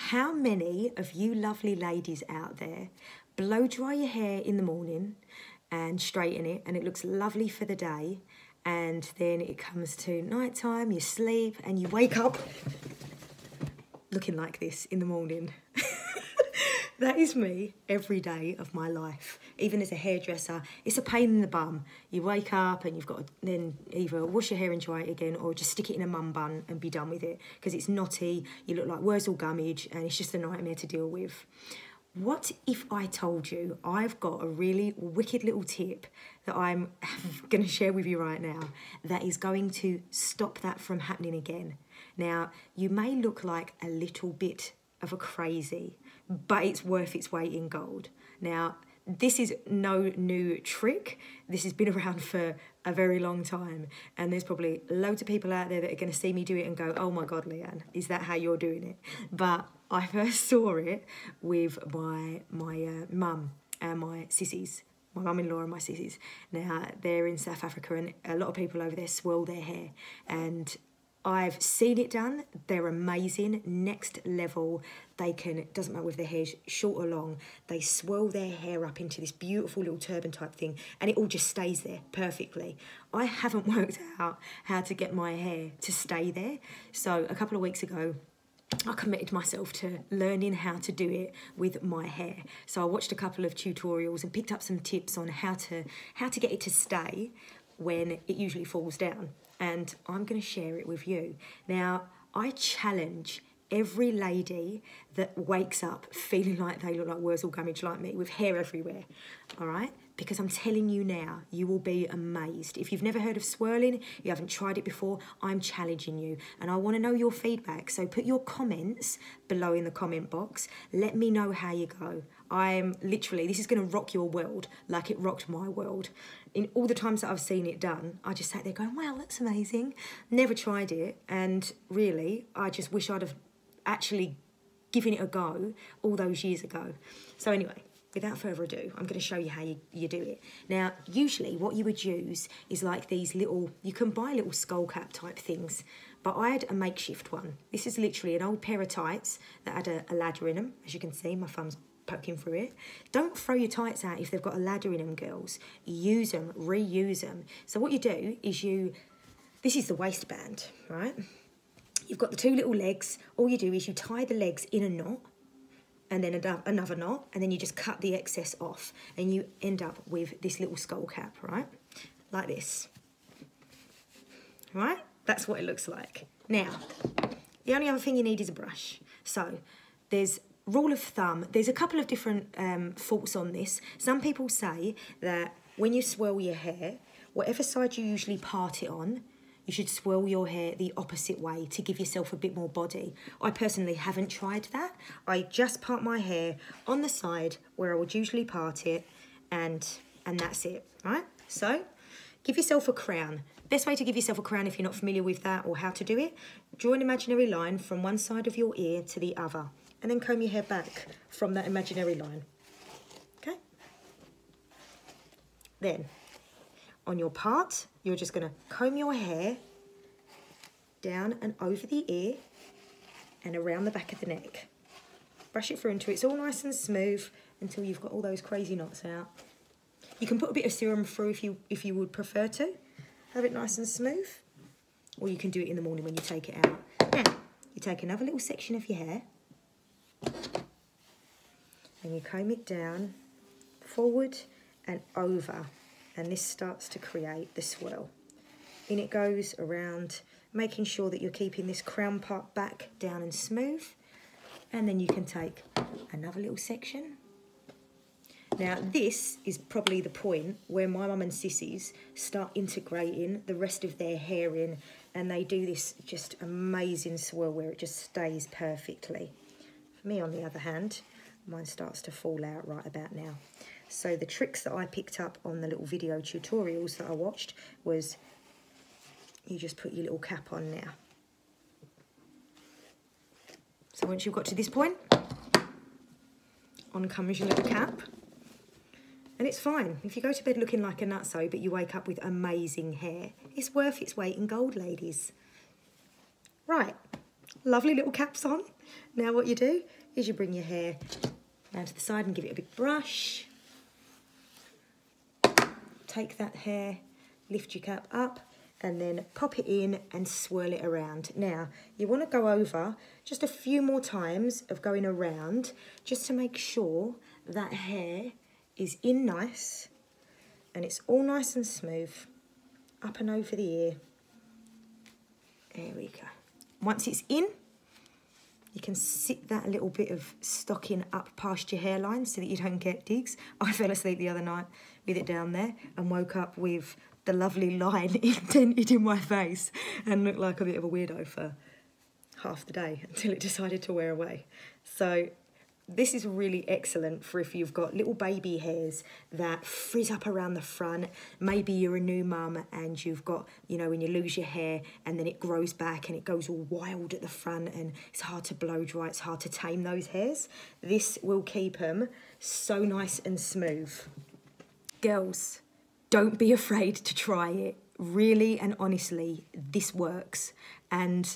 How many of you lovely ladies out there blow dry your hair in the morning and straighten it and it looks lovely for the day, and then it comes to night time, you sleep and you wake up looking like this in the morning? That is me every day of my life. Even as a hairdresser, it's a pain in the bum. You wake up and you've got to then either wash your hair and dry it again or just stick it in a mum bun and be done with it because it's knotty, you look like Wurzel Gummidge, and it's just a nightmare to deal with. What if I told you I've got a really wicked little tip that I'm going to share with you right now that is going to stop that from happening again? Now, you may look like a little bit of a crazy, but it's worth its weight in gold. Now, this is no new trick. This has been around for a very long time, and there's probably loads of people out there that are going to see me do it and go, oh my God, Leanne, is that how you're doing it? But I first saw it with my mum and my sissies. My mum-in-law and my sissies. Now, they're in South Africa and a lot of people over there swirl their hair, and I've seen it done. They're amazing, next level. They can, it doesn't matter if their hair's short or long, they swirl their hair up into this beautiful little turban type thing and it all just stays there perfectly. I haven't worked out how to get my hair to stay there. So a couple of weeks ago, I committed myself to learning how to do it with my hair. So I watched a couple of tutorials and picked up some tips on how to get it to stay when it usually falls down. And I'm going to share it with you. Now, I challenge every lady that wakes up feeling like they look like Wurzel Gummidge like me, with hair everywhere, all right? Because I'm telling you now, you will be amazed. If you've never heard of swirling, you haven't tried it before, I'm challenging you. And I want to know your feedback. So put your comments below in the comment box. Let me know how you go. I'm literally, this is going to rock your world like it rocked my world. In all the times that I've seen it done, I just sat there going, wow, that's amazing. Never tried it. And really, I just wish I'd have actually given it a go all those years ago. So anyway, without further ado, I'm going to show you how you do it. Now, usually what you would use is like these little, you can buy little skull cap type things, but I had a makeshift one. This is literally an old pair of tights that had a ladder in them. As you can see, my thumb's poking through it. Don't throw your tights out if they've got a ladder in them, girls. Use them, reuse them. So what you do is this is the waistband, right? You've got the two little legs. All you do is you tie the legs in a knot and then another knot, and then you just cut the excess off and you end up with this little skull cap, right? Like this, right? That's what it looks like. Now, the only other thing you need is a brush. So there's rule of thumb, there's a couple of different thoughts on this. Some people say that when you swirl your hair, whatever side you usually part it on, you should swirl your hair the opposite way to give yourself a bit more body. I personally haven't tried that. I just part my hair on the side where I would usually part it, and that's it, right? So give yourself a crown. Best way to give yourself a crown, if you're not familiar with that or how to do it, draw an imaginary line from one side of your ear to the other, and then comb your hair back from that imaginary line, okay? Then, on your part, you're just gonna comb your hair down and over the ear and around the back of the neck. Brush it through until it's all nice and smooth, until you've got all those crazy knots out. You can put a bit of serum through if you would prefer to. Have it nice and smooth. Or you can do it in the morning when you take it out. Now, you take another little section of your hair and you comb it down, forward and over, and this starts to create the swirl. In it goes around, making sure that you're keeping this crown part back, down and smooth, and then you can take another little section. Now this is probably the point where my mum and sissies start integrating the rest of their hair in, and they do this just amazing swirl where it just stays perfectly. For me, on the other hand, mine starts to fall out right about now. So the tricks that I picked up on the little video tutorials that I watched was you just put your little cap on now. So once you've got to this point, on comes your little cap. And it's fine. If you go to bed looking like a nutso, but you wake up with amazing hair, it's worth its weight in gold, ladies. Right, Lovely little caps on. Now what you do is you bring your hair down to the side and give it a big brush. Take that hair, lift your cap up, and then pop it in and swirl it around. Now, you want to go over just a few more times of going around just to make sure that hair is in nice and it's all nice and smooth up and over the ear. There we go. Once it's in, you can sit that little bit of stocking up past your hairline so that you don't get digs. I fell asleep the other night with it down there and woke up with the lovely line indented in my face and looked like a bit of a weirdo for half the day until it decided to wear away. So this is really excellent for if you've got little baby hairs that frizz up around the front. Maybe you're a new mum and you've got, you know, when you lose your hair and then it grows back and it goes all wild at the front and it's hard to blow dry, it's hard to tame those hairs. This will keep them so nice and smooth. Girls, don't be afraid to try it. Really and honestly, this works. And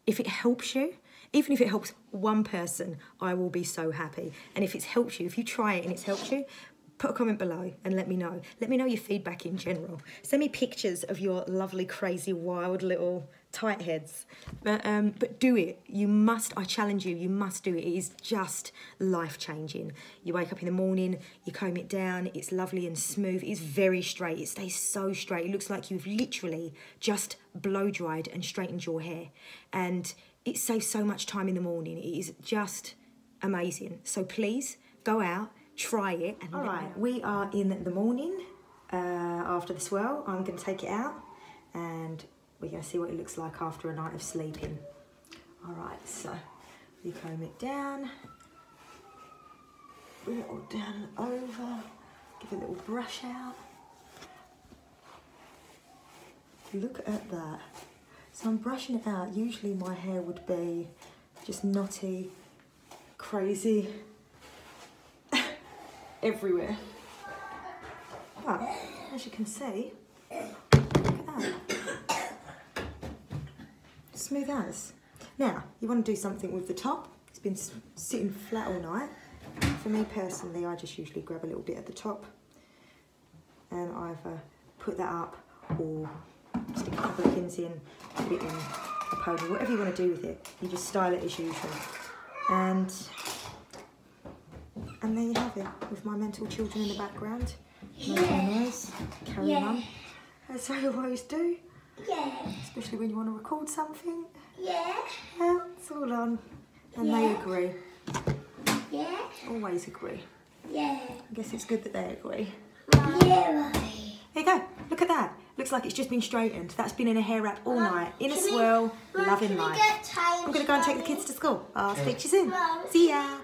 if it helps you, even if it helps one person, I will be so happy. And if it's helped you, if you try it and it's helped you, put a comment below and let me know. Let me know your feedback in general. Send me pictures of your lovely, crazy, wild little tight heads. But do it. You must, I challenge you, you must do it. It is just life-changing. You wake up in the morning, you comb it down, it's lovely and smooth. It's very straight. It stays so straight. It looks like you've literally just blow-dried and straightened your hair. And it saves so much time in the morning. It is just amazing. So please go out, try it. And all right, we are in the morning after the swirl. I'm going to take it out and we're going to see what it looks like after a night of sleeping. All right, so you comb it down, bring it all down and over, give a little brush out. Look at that. So I'm brushing it out. Usually my hair would be just knotty, crazy, everywhere. But as you can see, look at that. Smooth as. Now, you want to do something with the top. It's been sitting flat all night. For me personally, I just usually grab a little bit at the top and either put that up or stick a couple of pins in, put it in a pony, whatever you want to do with it. You just style it as usual. And there you have it, with my mental children in the background. Make my noise, carry on. As I always do. Yeah. Especially when you want to record something. Yeah. Yeah, it's all on. And they agree. Yeah. Always agree. Yeah. I guess it's good that they agree. Yeah. There you go. Look at that. Looks like it's just been straightened. That's been in a hair wrap all night. In a swirl, loving life. I'm going to go and take the kids to school. I'll speak to you soon. See ya.